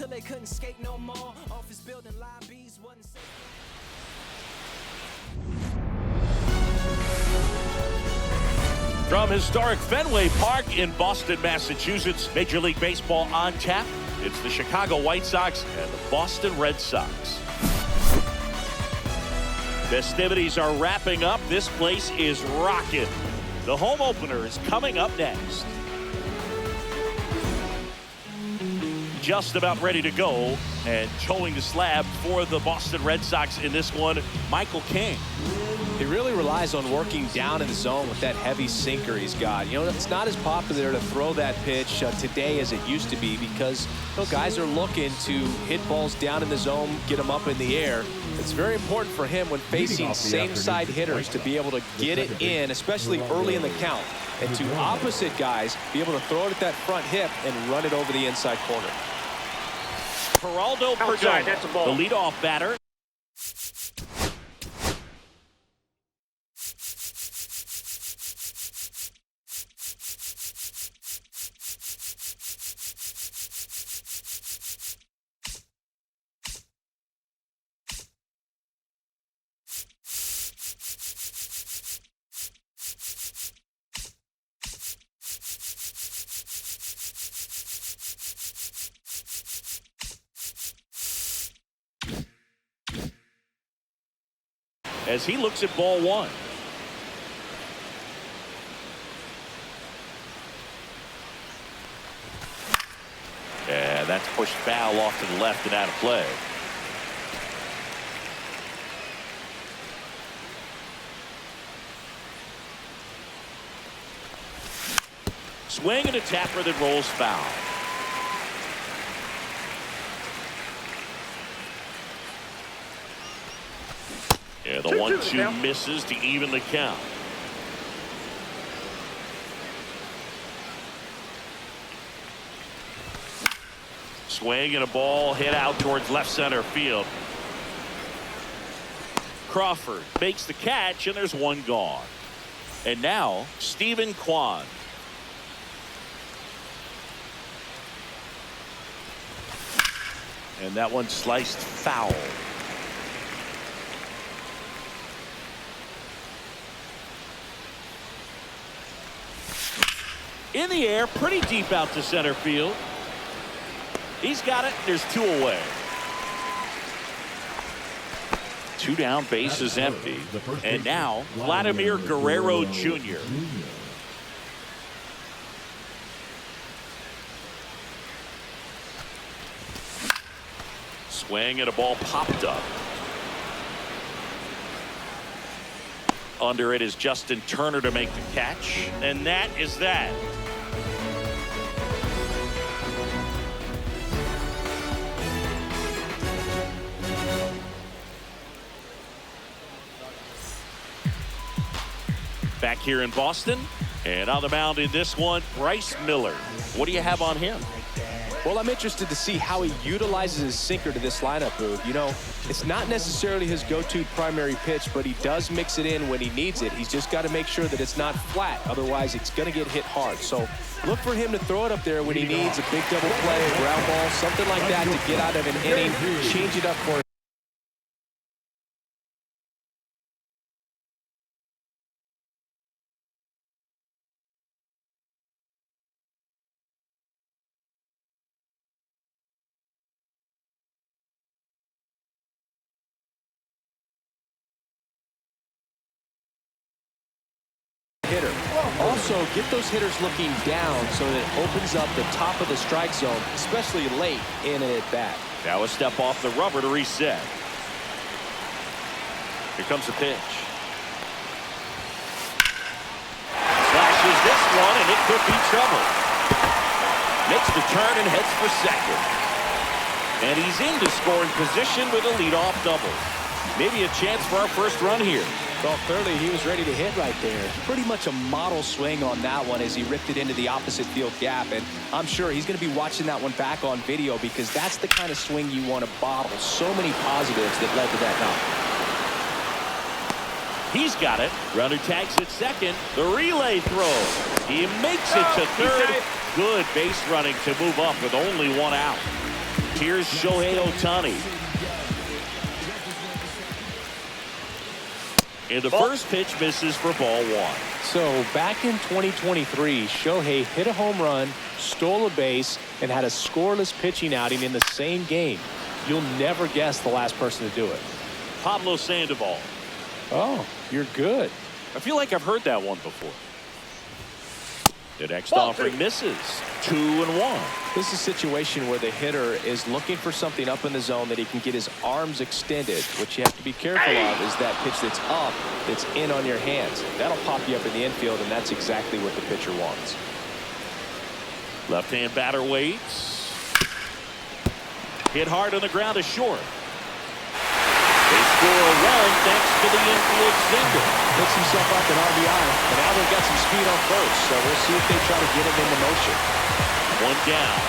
till they couldn't skate no more. Office building lobbies wasn't safe. From historic Fenway Park in Boston, Massachusetts, Major League Baseball on tap. It's the Chicago White Sox and the Boston Red Sox. Festivities are wrapping up. This place is rocking. The home opener is coming up next. Just about ready to go and towing the slab for the Boston Red Sox in this one, Michael King. He really relies on working down in the zone with that heavy sinker he's got. You know, it's not as popular to throw that pitch today as it used to be because, you know, guys are looking to hit balls down in the zone, get them up in the air. It's very important for him when facing same-side hitters to be able to get it in, especially early in the count, and to opposite guys be able to throw it at that front hip and run it over the inside corner. Geraldo Perdomo, the leadoff batter. As he looks at ball one. And that's pushed foul off to the left and out of play. Swing and a tapper that rolls foul. Yeah, the 1-2 misses to even the count. Swing and a ball hit out towards left center field. Crawford makes the catch and there's one gone. And now Stephen Kwan. And that one sliced foul. In the air, pretty deep out to center field. He's got it. There's two away. Two down, base is empty. And now Vladimir Guerrero Jr. Swing and a ball popped up. Under it is Justin Turner to make the catch. And that is that. Back here in Boston, and on the mound in this one, Bryce Miller. What do you have on him? Well, I'm interested to see how he utilizes his sinker to this lineup, Booth. You know, it's not necessarily his go-to primary pitch, but he does mix it in when he needs it. He's just got to make sure that it's not flat. Otherwise, it's going to get hit hard. So look for him to throw it up there when he needs a big double play, a ground ball, something like that to get out of an inning, change it up for him. Hitter. Also, get those hitters looking down so that it opens up the top of the strike zone, especially late in an at-bat. Now a step off the rubber to reset. Here comes the pitch. Slashes this one, and it could be trouble. Makes the turn and heads for second. And he's into scoring position with a leadoff double. Maybe a chance for our first run here. Well, clearly he was ready to hit right there. Pretty much a model swing on that one as he ripped it into the opposite field gap. And I'm sure he's going to be watching that one back on video because that's the kind of swing you want to bottle. So many positives that led to that knock. He's got it. Runner tags at second. The relay throw. He makes it to third. Good base running to move up with only one out. Here's Shohei Ohtani. And the first pitch misses for ball one. So back in 2023, Shohei hit a home run, stole a base, and had a scoreless pitching outing in the same game. You'll never guess the last person to do it. Pablo Sandoval. Oh, you're good. I feel like I've heard that one before. The next offering misses. 2-1. This is a situation where the hitter is looking for something up in the zone that he can get his arms extended. What you have to be careful of is that pitch that's up, that's in on your hands. That'll pop you up in the infield, and that's exactly what the pitcher wants. Left-hand batter waits. Hit hard on the ground to short. They score a run thanks to the infield single. Picks himself up an RBI, and now they've got some speed on first, so we'll see if they try to get him into motion. One down.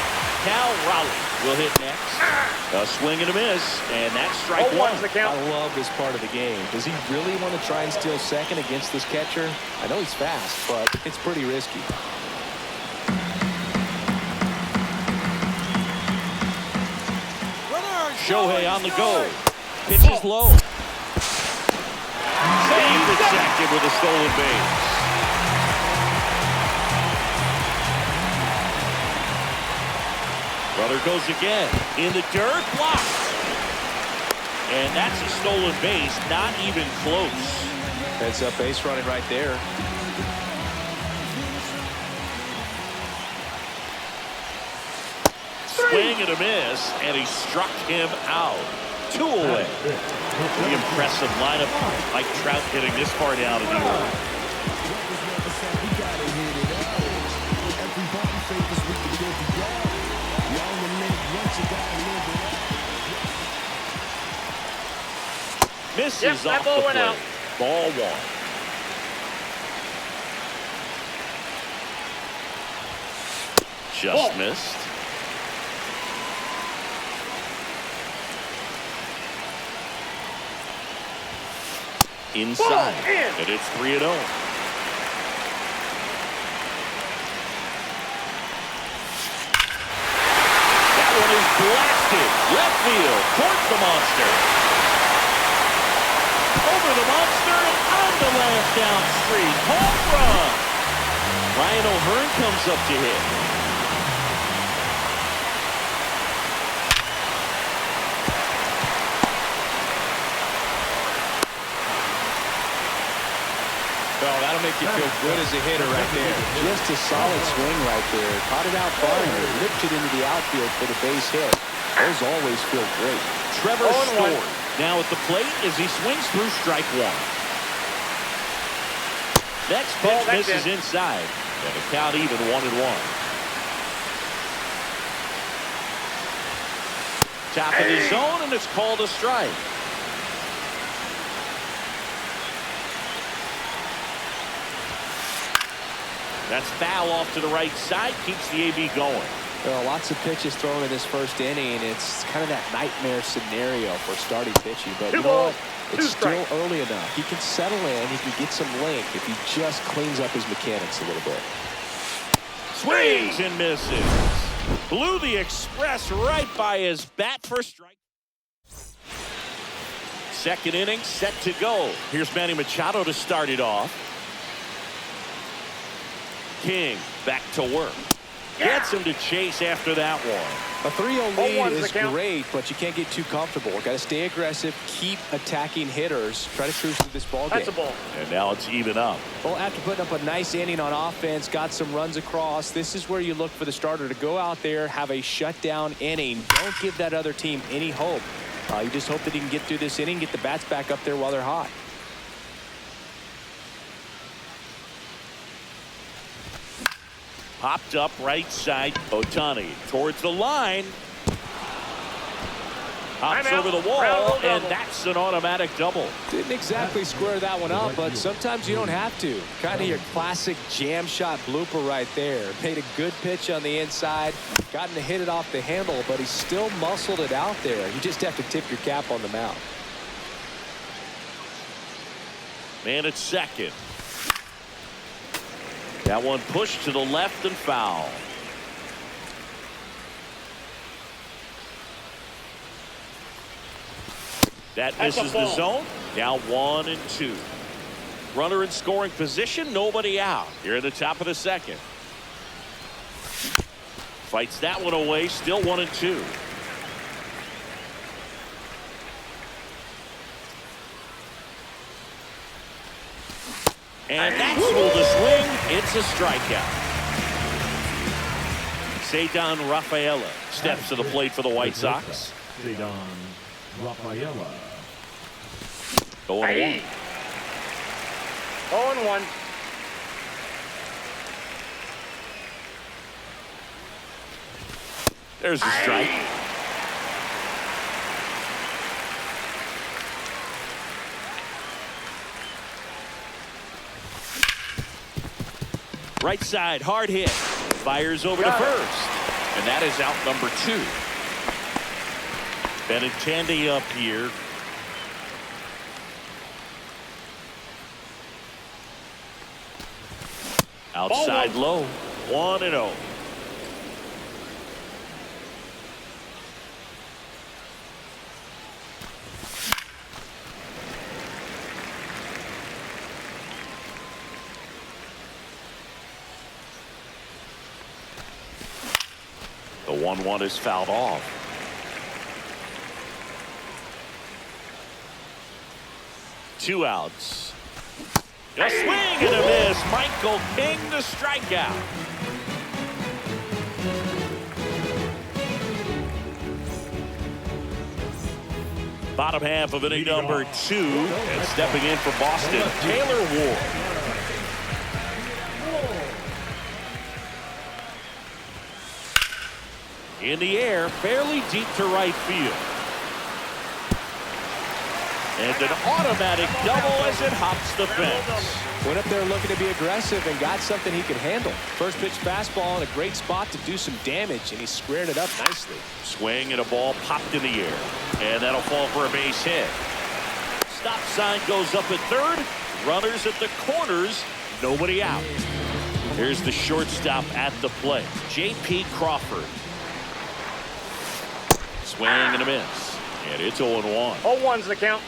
Cal Raleigh will hit next. A swing and a miss, and that's strike one. I love this part of the game. Does he really want to try and steal second against this catcher? I know he's fast, but it's pretty risky. Shohei on the go. Pitch is low. Save the second with a stolen base. Brother goes again. In the dirt, blocked. And that's a stolen base, not even close. Heads up base running right there. Swing and a miss, and he struck him out. 2 away. The impressive lineup. Mike Trout hitting this far down in the order. Misses off the plate. Ball one. Just missed. Inside, and it's 3-0. That one is blasted. Left field, towards the monster. Over the monster and on the last down street. Home run. Ryan O'Hearn comes up to hit. Oh, that'll make you feel good as a hitter right there. Just a solid swing right there. Caught it out far and ripped it into the outfield for the base hit. Those always feel great. Trevor Story now at the plate as he swings through strike one. Next pitch misses inside, and the count even 1-1. Top of the zone, and it's called a strike. That's foul off to the right side, keeps the AB going. Well, lots of pitches thrown in this first inning. It's kind of that nightmare scenario for starting pitching. But you know what? It's still early enough. He can settle in. He can get some length if he just cleans up his mechanics a little bit. Swings and misses. Blew the express right by his bat for strike. Second inning set to go. Here's Manny Machado to start it off. King back to work. Gets him to chase after that one. A 3-0 lead is great, but you can't get too comfortable. Got to stay aggressive, keep attacking hitters, try to cruise through this ball game. That's a ball. And now it's even up. Well, after putting up a nice inning on offense, got some runs across, this is where you look for the starter to go out there, have a shutdown inning. Don't give that other team any hope. You just hope that he can get through this inning, get the bats back up there while they're hot. Popped up right side. Ohtani towards the line. Hops over the wall, and that's an automatic double. Didn't exactly square that one up, but sometimes you don't have to. Kind of your classic jam shot blooper right there. Made a good pitch on the inside. Gotten to hit it off the handle, but he still muscled it out there. You just have to tip your cap on the mound. Man at second. That one pushed to the left and foul. That misses the zone. Now 1-2. Runner in scoring position, nobody out. Here at the top of the second. Fights that one away, still 1-2. And that's full to swing. It's a strikeout. Ceddanne Rafaela steps to the plate for the White Sox. Ceddanne Rafaela. 0-1. 0-1. There's a strike. Right side, hard hit. Fires over to first. And that is out number 2. Benintendi up here. Outside low. 1-0. The 1-1 is fouled off. Two outs. A swing and a miss. Michael King the strikeout. Bottom half of inning number 2. And stepping in for Boston, Taylor Ward. In the air, fairly deep to right field. And an automatic double as it hops the fence. Went up there looking to be aggressive and got something he could handle. First pitch fastball in a great spot to do some damage, and he squared it up nicely. Swing and a ball popped in the air. And that'll fall for a base hit. Stop sign goes up at third. Runners at the corners. Nobody out. Here's the shortstop at the plate. J.P. Crawford. Swing and a miss. And it's 0-1. 0-1's the count.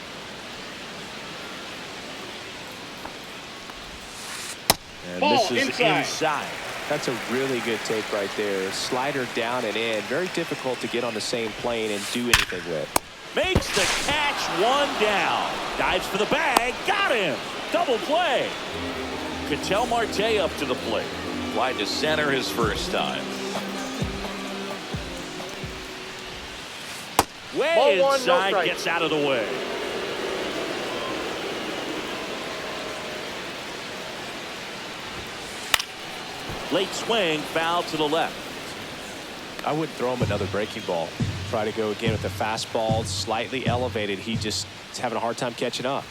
And Ball this is inside. That's a really good take right there. Slider down and in. Very difficult to get on the same plane and do anything with. Makes the catch, one down. Dives for the bag. Got him. Double play. Ketel Marte up to the plate. Wide to center his first time. Way inside, no gets out of the way. Late swing, foul to the left. I wouldn't throw him another breaking ball. Try to go again with the fastball, slightly elevated. He just is having a hard time catching up.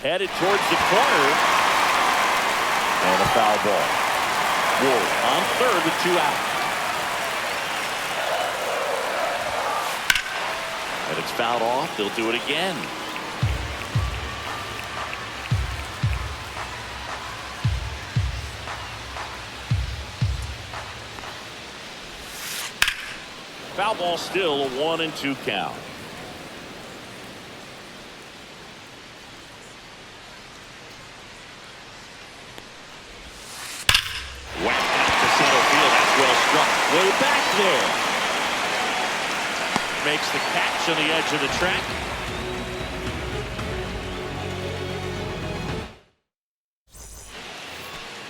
Headed towards the corner. And a foul ball. Ward on third with 2 outs. And it's fouled off. They'll do it again. Foul ball, still a 1-2 count. Whacked out to center field. That's well struck. Way back there. Makes the catch on the edge of the track.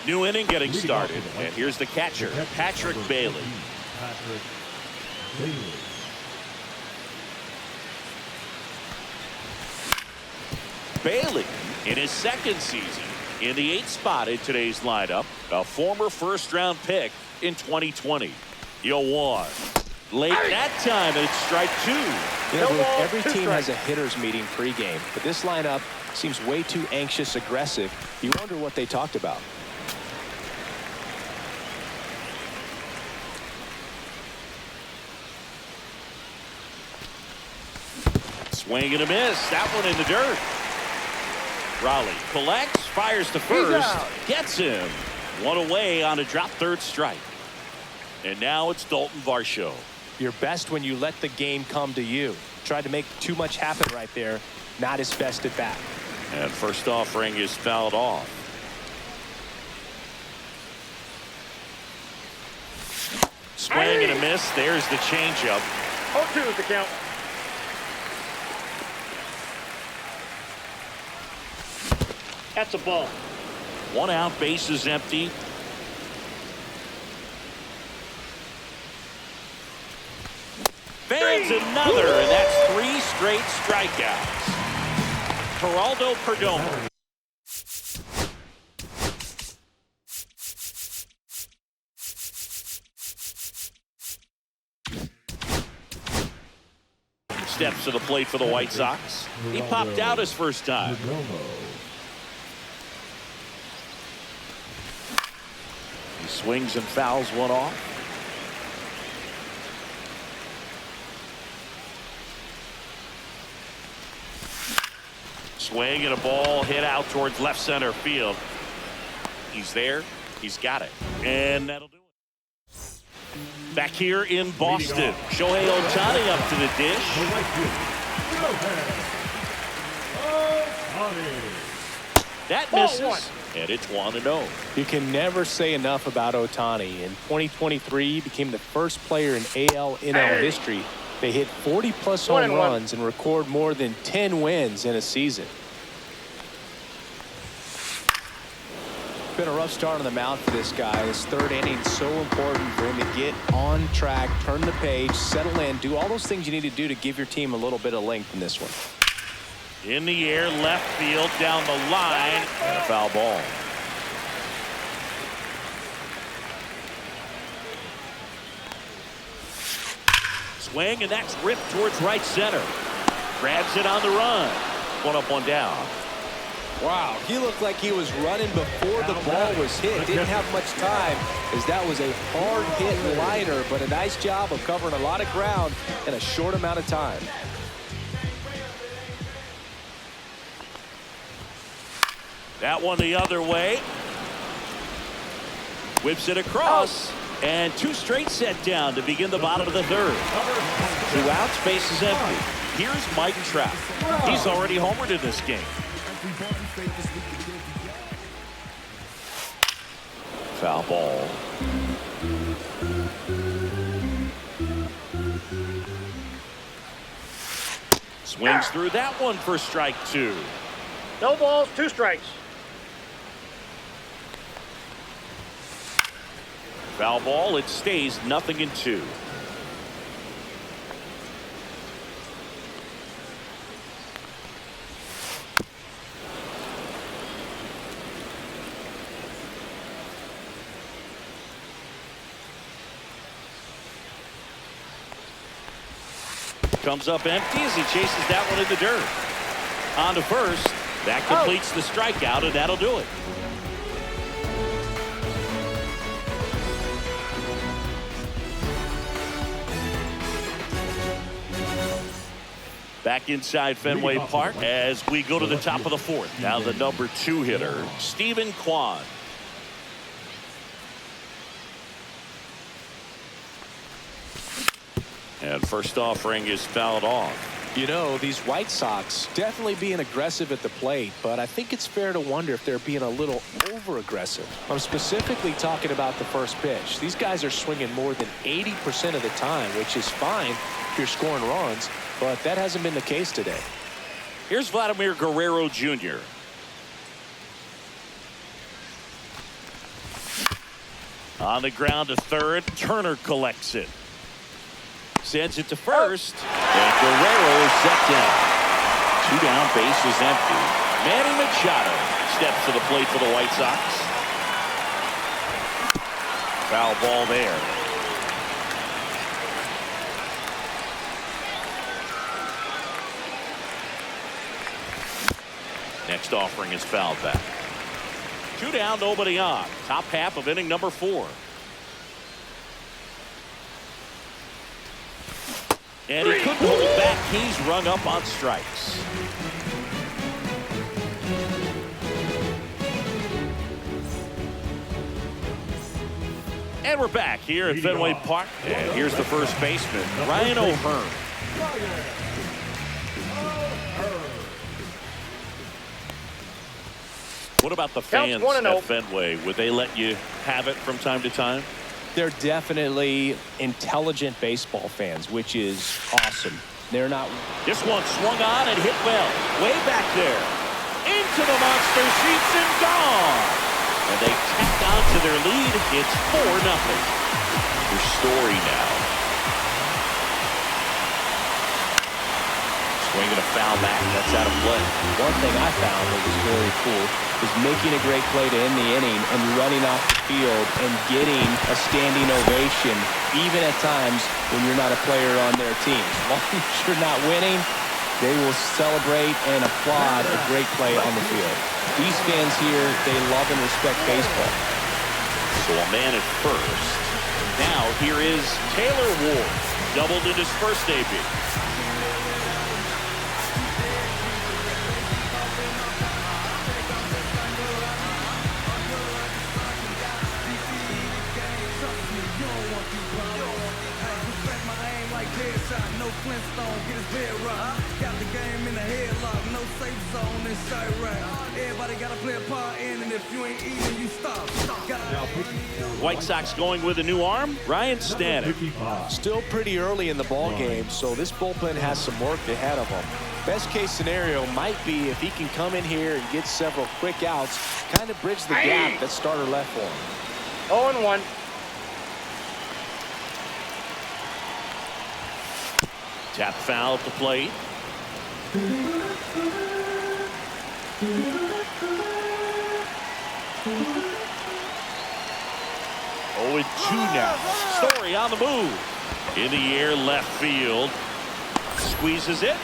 New inning getting started. And here's the catcher, Patrick Bailey. Bailey in his second season in the 8th spot in today's lineup. A former first-round pick in 2020. 0-1. Late that time, and it's strike 2. Yeah, every team has a hitters meeting pregame, but this lineup seems way too anxious, aggressive. You wonder what they talked about. Swing and a miss. That one in the dirt. Raleigh collects, fires to first, gets him. One away on a drop third strike. And now it's Dalton Varsho. You're best when you let the game come to you. Tried to make too much happen right there. Not his best at bat. And first offering is fouled off. Swing and a miss. There's the changeup. 0-2 is the count. That's a ball. 1 out, base is empty. Fans another, and that's 3 straight strikeouts. Geraldo Perdomo. Steps to the plate for the White Sox. He popped out his first time. He swings and fouls one off. Swing and a ball hit out towards left center field. He's there. He's got it. And that'll do it. Back here in Boston, Shohei Ohtani up to the dish. That misses, and it's 1-0. You can never say enough about Ohtani. In 2023, he became the first player in AL/NL history to hit 40-plus home runs and record more than 10 wins in a season. Been a rough start on the mound for this guy. His third inning is so important for him to get on track, turn the page, settle in, do all those things you need to do to give your team a little bit of length in this one. In the air, left field, down the line, and a foul ball. Swing, and that's ripped towards right center. Grabs it on the run. 1 up, 1 down. Wow, he looked like he was running before the ball was hit. Didn't have much time, as that was a hard hit liner, but a nice job of covering a lot of ground in a short amount of time. That one the other way. Whips it across. And 2 straight set down to begin the bottom of the third. 2 outs, base is empty. Here's Mike Trout. He's already homered in this game. Foul ball. Swings through that one for strike 2. No balls, 2 strikes. Foul ball. It stays 0-2. Comes up empty as he chases that one in the dirt. On to first. That completes the strikeout, and that'll do it. Back inside Fenway Park as we go to the top of the 4th. Now the number 2 hitter, Stephen Kwan. And first offering is fouled off. You know, these White Sox definitely being aggressive at the plate, but I think it's fair to wonder if they're being a little over-aggressive. I'm specifically talking about the first pitch. These guys are swinging more than 80% of the time, which is fine if you're scoring runs, but that hasn't been the case today. Here's Vladimir Guerrero Jr. On the ground to third. Turner collects it. Sends it to first. And Guerrero is set down. 2 down, base is empty. Manny Machado steps to the plate for the White Sox. Foul ball there. Next offering is fouled back. 2 down, nobody on. Top half of inning number 4. And he couldn't hold back. He's rung up on strikes. And we're back here at Fenway Park. And here's the first baseman, Ryan O'Hearn. What about the fans at Fenway? Would they let you have it from time to time? They're definitely intelligent baseball fans, which is awesome. They're not. This one swung on and hit well. Way back there. Into the monster seats and gone. And they tack on to their lead. It's 4-0. Your Story now. Swinging a foul back. That's out of play. One thing I found that was very cool is making a great play to end the inning and running off the field and getting a standing ovation, even at times when you're not a player on their team. As long as you're not winning, they will celebrate and applaud a great play on the field. These fans here, they love and respect baseball. So a man at first. Now here is Taylor Ward. Doubled in his first debut. White Sox going with a new arm, Ryan Stanton. Still pretty early in the ball game, so this bullpen has some work ahead of them. Best case scenario might be if he can come in here and get several quick outs, kind of bridge the gap that starter left for him. 0-1. Tap foul at the plate. 0-2 now. Story on the move. In the air, left field. Squeezes it.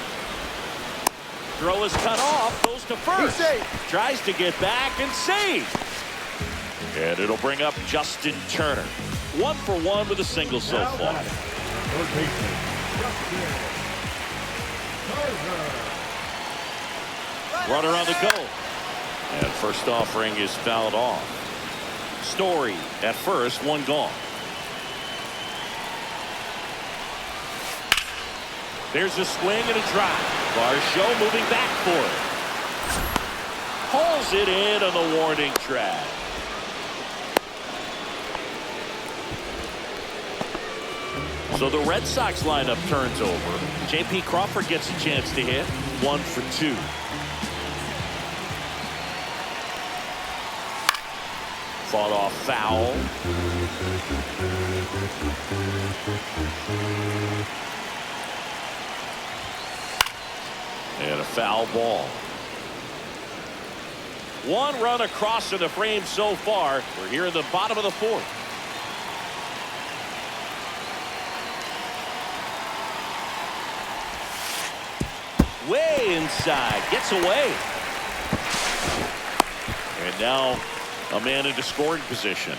Throw is cut off. Goes to first. Tries to get back and save. And it'll bring up Justin Turner. 1 for 1 with a single so far. Runner on the go. And first offering is fouled off. Story at first, 1 gone. There's a swing and a drive. Varsho moving back for it. Pulls it in on the warning track. So the Red Sox lineup turns over. J.P. Crawford gets a chance to hit. 1 for 2. Fought off foul. And a foul ball. 1 run across in the frame so far. We're here in the bottom of the 4th. Way inside. Gets away. And now a man into scoring position.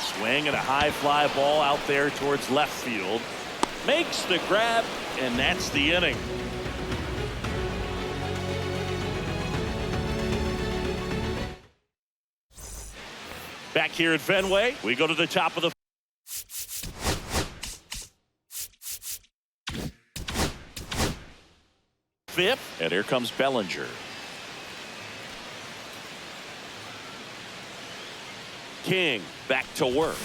Swing and a high fly ball out there towards left field. Makes the grab, and that's the inning. Back here at Fenway, we go to the top of the 5th, and here comes Bellinger. King back to work.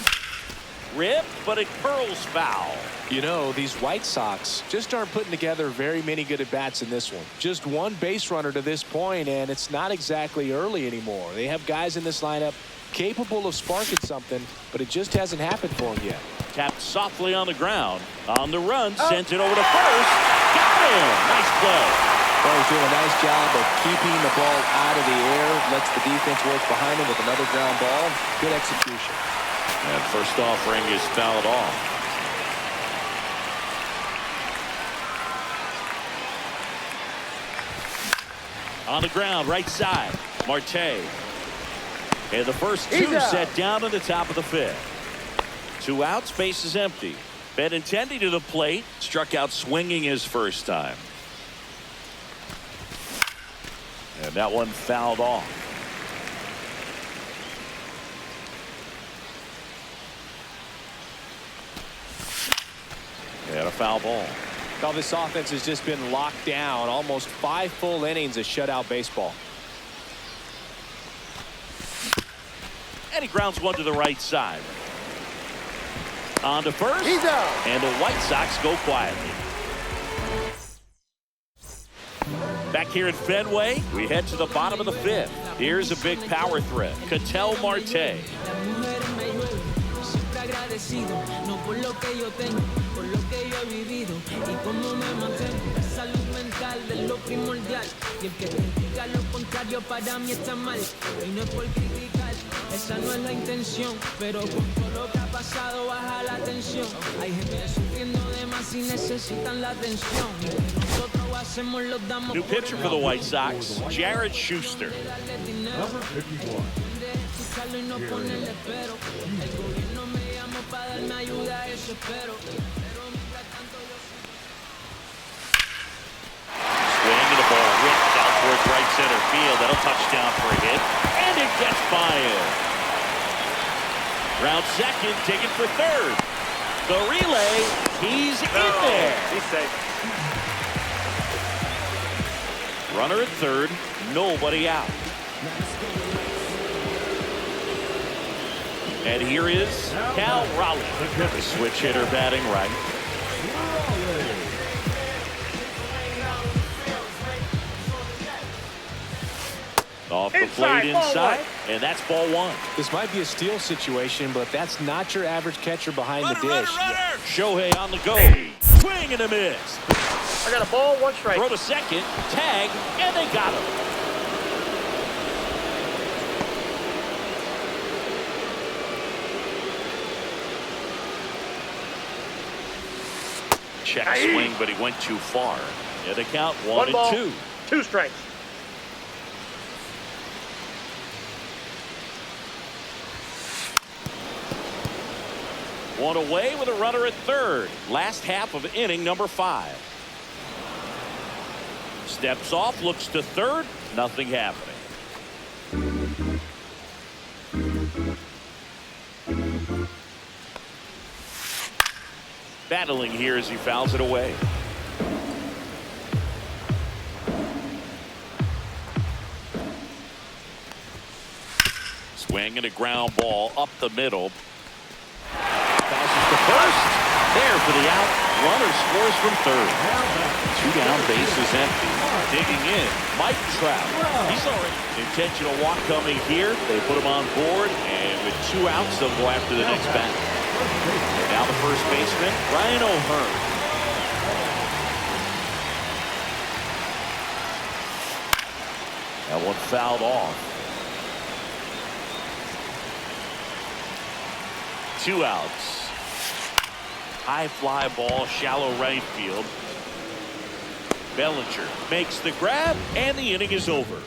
Rip, but it curls foul. You know, these White Sox just aren't putting together very many good at-bats in this one. Just 1 base runner to this point, and it's not exactly early anymore. They have guys in this lineup capable of sparking something, but it just hasn't happened for them yet. Tapped softly on the ground. On the run, sent it over to first. Got him. Nice play. Well, he's doing a nice job of keeping the ball out of the air. Lets the defense work behind him with another ground ball. Good execution. And first offering is fouled off. On the ground, right side. Marte. And the first 2 set down at the top of the 5th. 2 outs, base is empty. Benintendi to the plate. Struck out swinging his first time. That one fouled off. And a foul ball. Well, this offense has just been locked down. Almost 5 full innings of shutout baseball. And he grounds one to the right side. On to first. He's out. And the White Sox go quietly. Back here at Fenway, we head to the bottom of the 5th. Here's a big power threat. Ketel Marte. No por lo que yo tengo, por lo que yo he vivido y cómo me mantengo. La salud mental es lo primordial y el que critica lo contrario para mí está mal. Y no es por criticar, esa no es la intención, pero con todo lo que ha pasado baja la tensión. Hay gente sufriendo de más y necesitan la atención. Nosotros hacemos los damos. New pitcher for the White Sox, Jared Schuster. Number 51. Para darme ayuda, eso espero. Swing and a ball ripped out towards right center field. That'll touchdown for a hit. And it gets by him. Round second, taken for third. The relay, he's in there. He's safe. Runner at third, nobody out. And here is Cal Raleigh, the switch hitter batting right. Off the plate inside, and that's ball 1. This might be a steal situation, but that's not your average catcher behind the dish. Runner. Shohei on the go. Swing and a miss. I got a ball, 1 strike. Throw to second, tag, and they got him. Check swing, but he went too far. Yeah, they count 1 ball, and 2. 2 strikes. One away with a runner at third. Last half of inning number 5. Steps off, looks to third. Nothing happening. Battling here as he fouls it away. Swing and a ground ball up the middle. Passes to first. There for the out. Runner scores from third. 2 down, bases empty. Digging in, Mike Trout. He's already intentional walk coming here. They put him on board, and with 2 outs, they'll go after the next batter. Now the first baseman, Ryan O'Hearn. That one fouled off. 2 outs. High fly ball, shallow right field. Bellinger makes the grab, and the inning is over.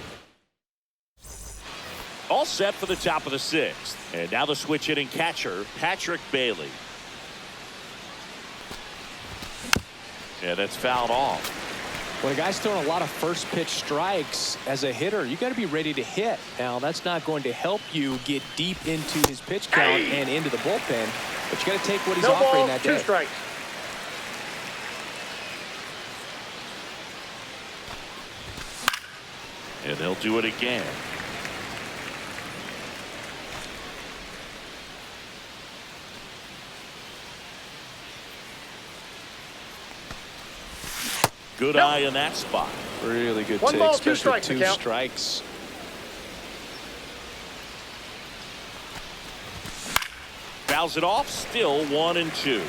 All set for the top of the 6th. And now the switch hitting catcher, Patrick Bailey. Yeah, that's fouled off. When a guy's throwing a lot of first pitch strikes as a hitter, you got to be ready to hit. Now, that's not going to help you get deep into his pitch count and into the bullpen, but you got to take what he's offering that day. 2 strikes. And they'll do it again. Good eye in that spot. Really good 1 take, ball, 2 especially strikes. 2 strikes. Fouls it off, still 1 and 2.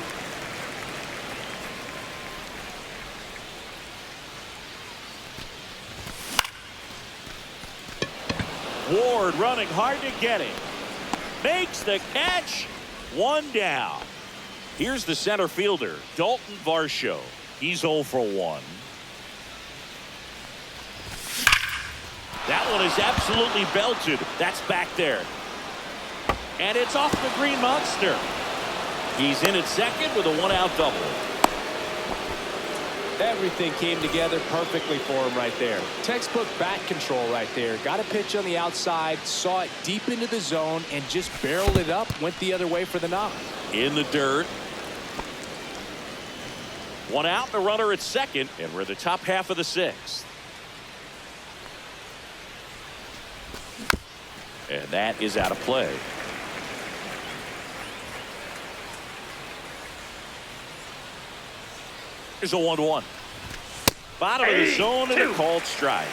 Ward running hard to get it. Makes the catch. 1 down. Here's the center fielder, Dalton Varsho. He's 0 for 1. That one is absolutely belted. That's back there. And it's off the Green Monster. He's in at second with a 1-out double. Everything came together perfectly for him right there. Textbook bat control right there. Got a pitch on the outside, saw it deep into the zone, and just barreled it up, went the other way for the knock. In the dirt. One out, the runner at second, and we're the top half of the sixth. And that is out of play. Here's a 1-1. Bottom of the zone and a called strike.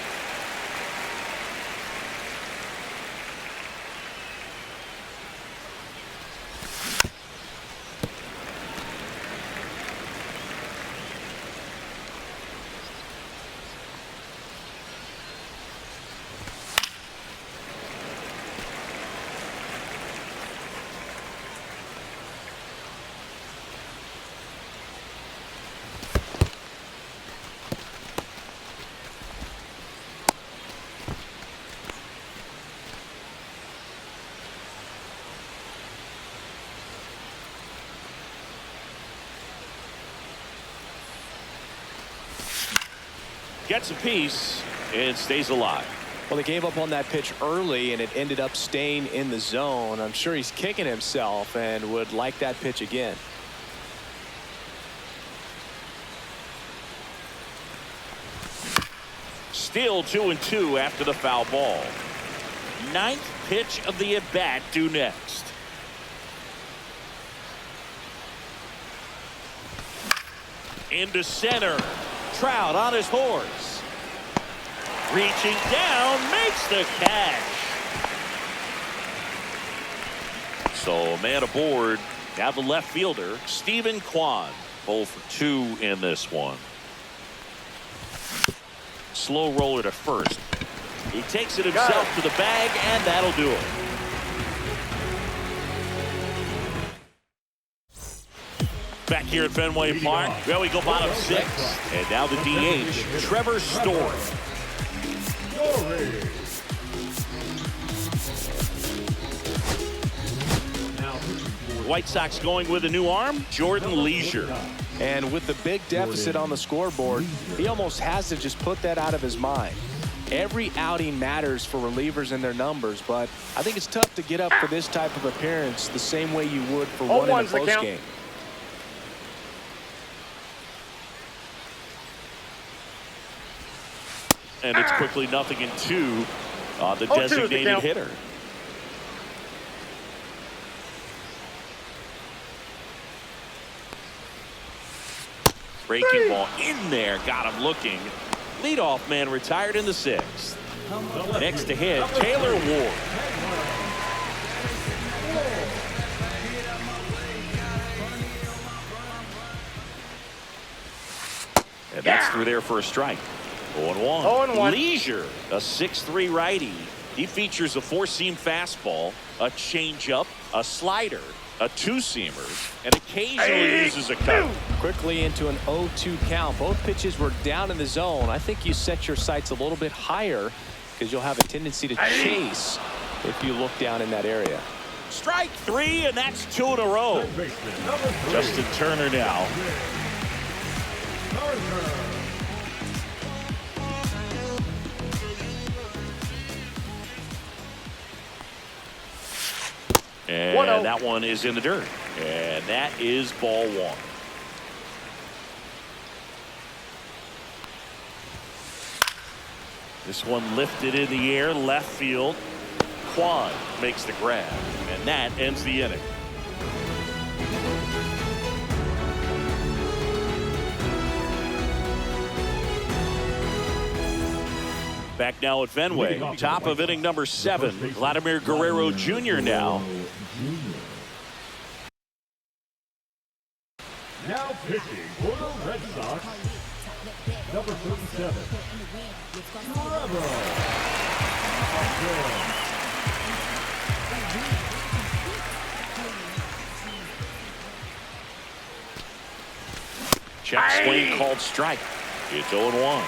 Gets a piece and stays alive. Well, they gave up on that pitch early, and it ended up staying in the zone. I'm sure he's kicking himself and would like that pitch again. Still 2-2 after the foul ball. Ninth pitch of the at-bat due next. Into center. Trout on his horse. Reaching down, makes the catch. So man aboard. Now the left fielder, Stephen Kwan. 0 for 2 in this one. Slow roller to first. He takes it himself to the bag, and that'll do it. Back here at Fenway Park. Well, we go bottom 6. And now the DH, Trevor Story. White Sox going with a new arm, Jordan Leisure. And with the big deficit on the scoreboard, he almost has to just put that out of his mind. Every outing matters for relievers and their numbers, but I think it's tough to get up for this type of appearance the same way you would for one in a close game. And it's quickly 0-2 on the designated hitter. Breaking ball in there, got him looking. Leadoff man retired in the 6th. Next to hit, Taylor Ward. And that's through there for a strike. 0-1. Leisure, a 6'3" righty. He features a 4-seam fastball, a changeup, a slider, a 2-seamer, and occasionally uses a cut. Quickly into an 0-2 count. Both pitches were down in the zone. I think you set your sights a little bit higher because you'll have a tendency to chase if you look down in that area. Strike 3, and that's 2 in a row. Justin Turner now. And that one is in the dirt. And that is ball 1. This one lifted in the air, left field. Kwan makes the grab. And that ends the inning. Back now at Fenway. Top of inning number 7. Vladimir Guerrero Jr. now. Now pitching for the Red Sox, number 37, Trevor. Check swing called strike. It's 0-1.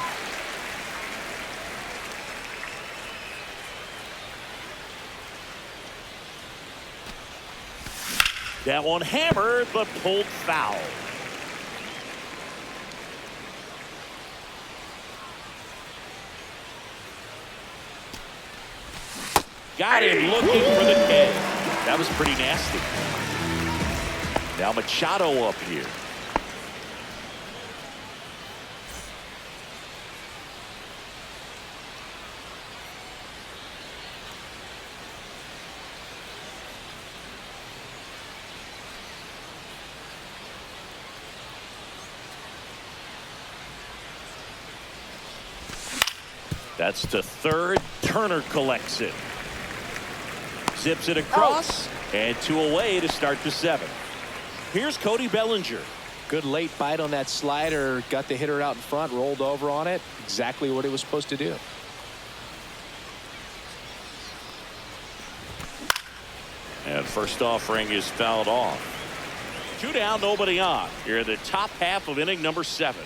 That one hammered, but pulled foul. Got him looking for the K. That was pretty nasty. Now Machado up here. That's to third. Turner collects it. Zips it across. And 2 away to start the 7th. Here's Cody Bellinger. Good late bite on that slider. Got the hitter out in front. Rolled over on it. Exactly what he was supposed to do. And first offering is fouled off. 2 down, nobody on. Here in the top half of inning number 7.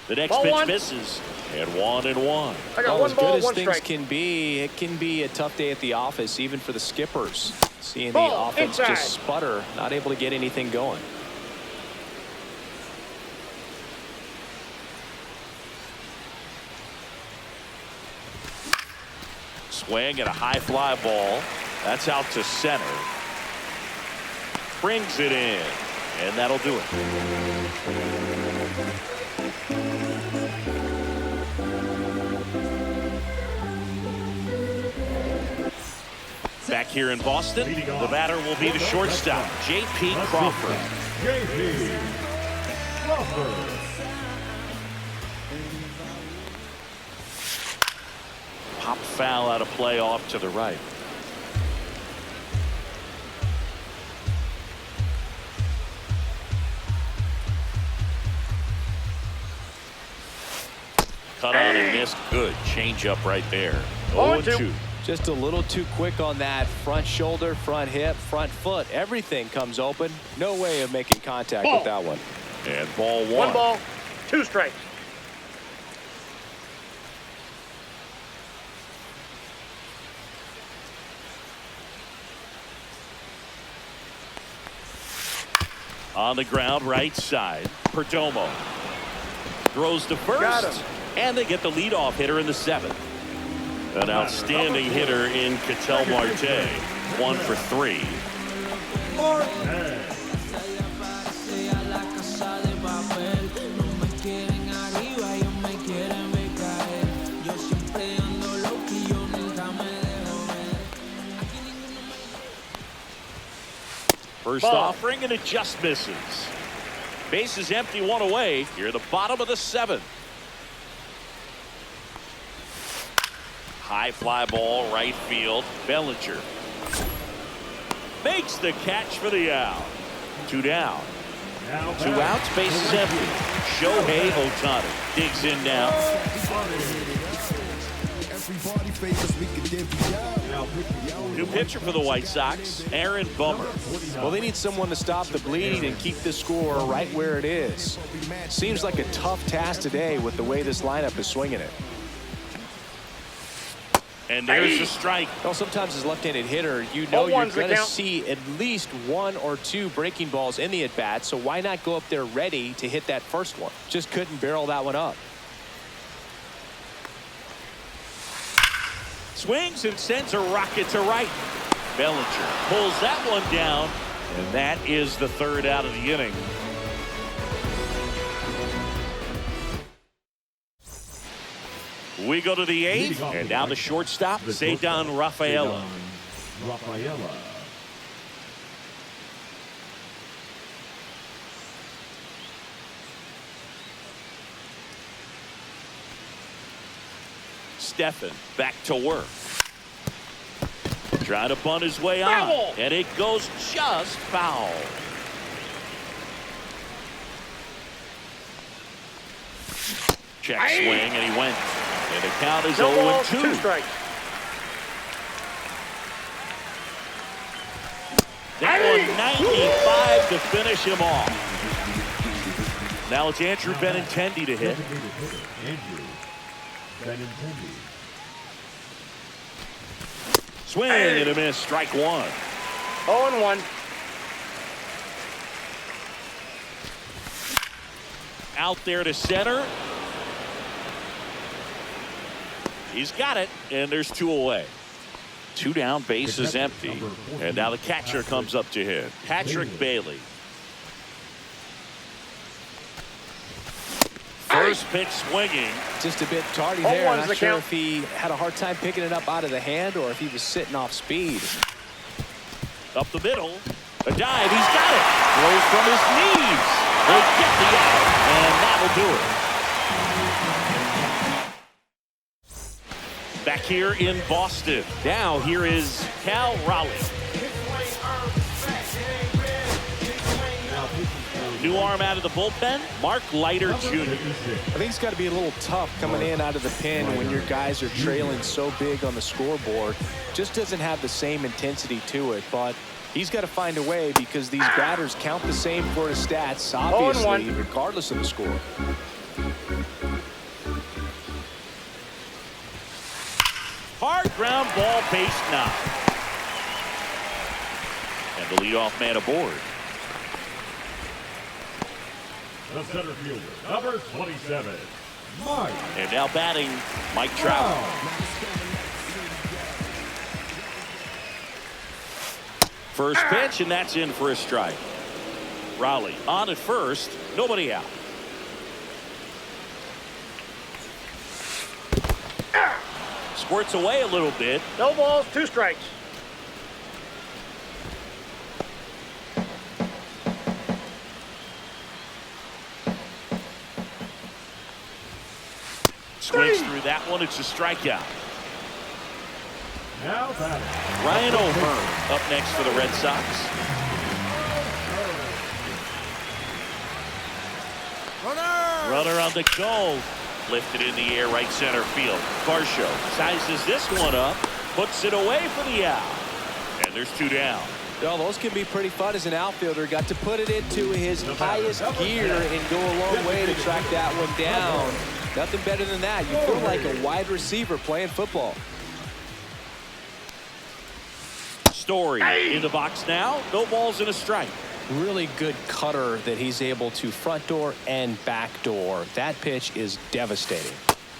The next Ball pitch one. misses. And 1-1. I got Well, one as ball, good as one things strike. can be, it can be a tough day at the office, even for the skippers. Seeing the Ball offense inside. just sputter, not able to get anything going. Swing and a high fly ball. That's out to center. Brings it in. And that'll do it. Back here in Boston, the batter will be the shortstop, J.P. Crawford. J.P. Crawford. Pop foul out of play off to the right. Cut on and missed. Good changeup right there. 0-2. Just a little too quick on that front shoulder, front hip, front foot. Everything comes open. No way of making contact with that one. And ball 1. 1 ball, 2 strikes. On the ground, right side. Perdomo throws to Got first, him. and they get the leadoff hitter in the 7th. An outstanding hitter in Ketel Marte. 1 for 3. First offering, and it just misses. Base is empty, 1 away. Here at the bottom of the 7th. High fly ball, right field. Bellinger makes the catch for the out. 2 down. 2 outs, base is empty. Shohei Ohtani digs in now. New pitcher for the White Sox, Aaron Bummer. Well, they need someone to stop the bleed and keep the score right where it is. Seems like a tough task today with the way this lineup is swinging it. And there's the strike. Well, sometimes as a left-handed hitter, you know you're one's the going to count. see at least 1 or 2 breaking balls in the at-bat, so why not go up there ready to hit that first one? Just couldn't barrel that one up. Swings and sends a rocket to right. Bellinger pulls that one down, and that is the 3rd out of the inning. We go to the 8th, and now the shortstop, Ceddanne Rafaela. Stephan back to work. Trying to bunt his way on, Foul! and it goes just foul. Check swing, and he went. And the count is 0-2. 2 strikes. That one 95 to finish him off. Now it's Andrew Benintendi to hit. Swing and a miss, strike 1. 0-1. Out there to center. He's got it, and there's 2 away. 2 down, base is empty. And now the catcher comes up to hit. Patrick Bailey. First pitch swinging. Just a bit tardy there. I'm not the sure count. if he had a hard time picking it up out of the hand or if he was sitting off speed. Up the middle. A dive. He's got it. Throws from his knees. They get the out. And that'll do it. Back here in Boston. Now here is Cal Raleigh. New arm out of the bullpen, Mark Leiter Jr. I think it's got to be a little tough coming in out of the pen when your guys are trailing so big on the scoreboard. Just doesn't have the same intensity to it, but he's got to find a way because these batters count the same for his stats, obviously, regardless of the score. Hard ground ball, base knock. And the leadoff man aboard. The center fielder, number 27, Mike. And now batting, Mike Trout. First pitch, and that's in for a strike. Raleigh on at first, nobody out. Squirts away a little bit. No balls, 2 strikes. Swings through that one. It's a strikeout. Now batting. Ryan O'Hearn up next for the Red Sox. Runner on the goal. Lifted in the air, right center field. Varsho sizes this one up, puts it away for the out. And there's 2 down. Well, those can be pretty fun as an outfielder. Got to put it into his highest gear and go a long way to track that one down. Nothing better than that. You feel like a wide receiver playing football. Story in the box now. No balls and a strike. Really good cutter that he's able to front door and back door. That pitch is devastating.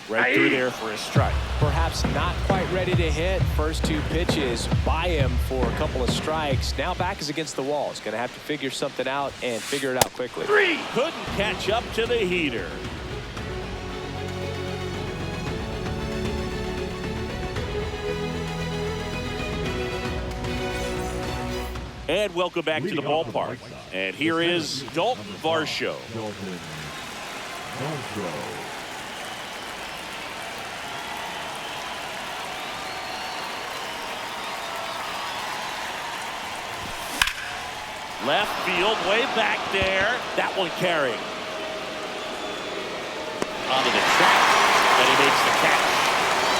Right through there for a strike. Perhaps not quite ready to hit. First 2 pitches by him for a couple of strikes. Now back is against the wall. He's going to have to figure something out and figure it out quickly. 3 couldn't catch up to the heater. And welcome back to the ballpark. And here is Dalton Varsho. Left field, way back there. That one carrying. Onto the track, and he makes the catch.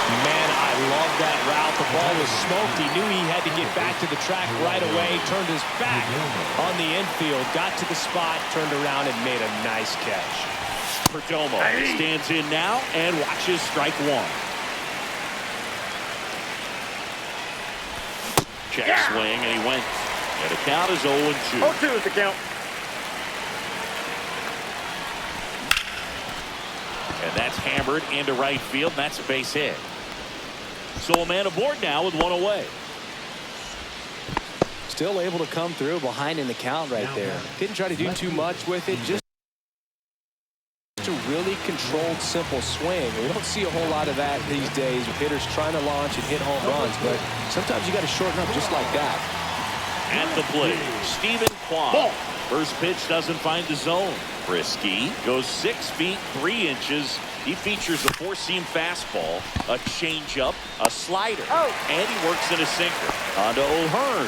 Man, I love that route. The ball was smoked. He knew he had to get back to the track right away. Turned his back on the infield. Got to the spot, turned around, and made a nice catch. Perdomo stands in now and watches strike 1. Check swing, and he went. And the count is 0-2. 0-2 is the count. And that's hammered into right field, and that's a base hit. So a man aboard now with 1 away. Still able to come through behind in the count right there. Didn't try to do too much with it. Just a really controlled, simple swing. We don't see a whole lot of that these days with hitters trying to launch and hit home runs, but sometimes you got to shorten up just like that. At the plate, Stephen Kwan. First pitch doesn't find the zone. Frisky goes 6 feet 3 inches. He features a 4-seam fastball, a changeup, a slider, and he works in a sinker. On to O'Hearn.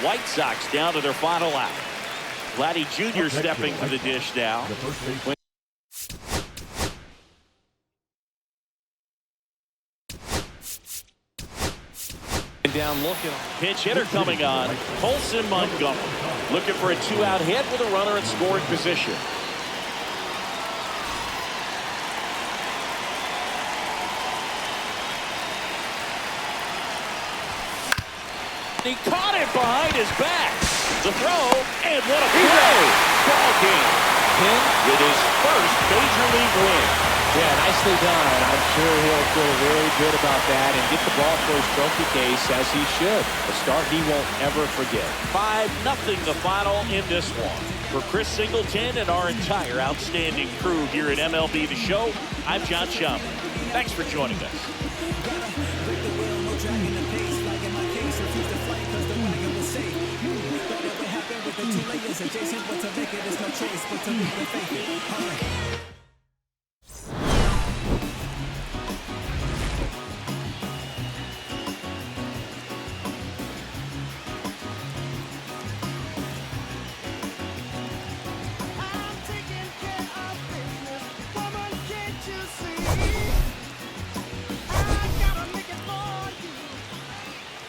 White Sox down to their final out. Vladdy Jr. stepping to the dish now. Down looking. Pitch hitter coming on. Colson Montgomery looking for a 2-out hit with a runner in scoring position. He caught it behind his back. The throw, and what a play! Ball game. Pin with his first major league win. Yeah, nicely done. I'm sure he'll feel very good about that and get the ball for his trophy case, as he should. A start he won't ever forget. 5-0 the final in this one. For Chris Singleton and our entire outstanding crew here at MLB The Show, I'm John Schaumburg. Thanks for joining us. Adjacent, but to make it is no choice but to make it fake it.